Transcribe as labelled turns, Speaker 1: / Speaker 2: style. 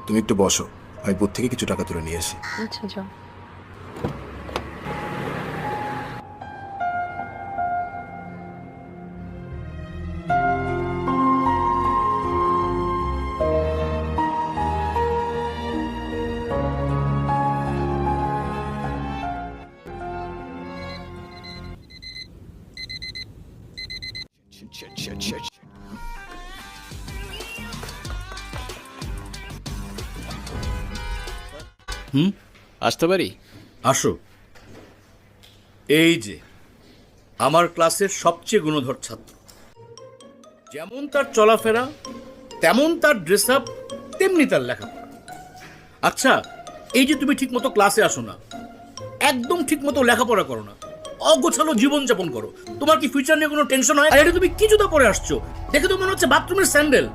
Speaker 1: তুমি একটু বসো, আমি বুথ থেকে কিছু টাকা তুলে নিয়ে আসি।
Speaker 2: আচ্ছা যাও।
Speaker 3: আসতে পারি?
Speaker 4: আসো। এই যে আমার ক্লাসের সবচেয়ে গুণধর ছাত্র, যেমন তার চলাফেরা তেমন তার ড্রেস আপ, তেমনি তার লেখাপড়া। আচ্ছা, এই যে তুমি ঠিক মতো ক্লাসে আসো না, একদম ঠিক মতো লেখাপড়া করো না, অগোছালো জীবনযাপন করো, তোমার কি ফিউচার নিয়ে কোনো টেনশন হয়? আর এটা তুমি কি জুতা পরে আসছো? দেখে তো মনে হচ্ছে বাথরুমের স্যান্ডেল।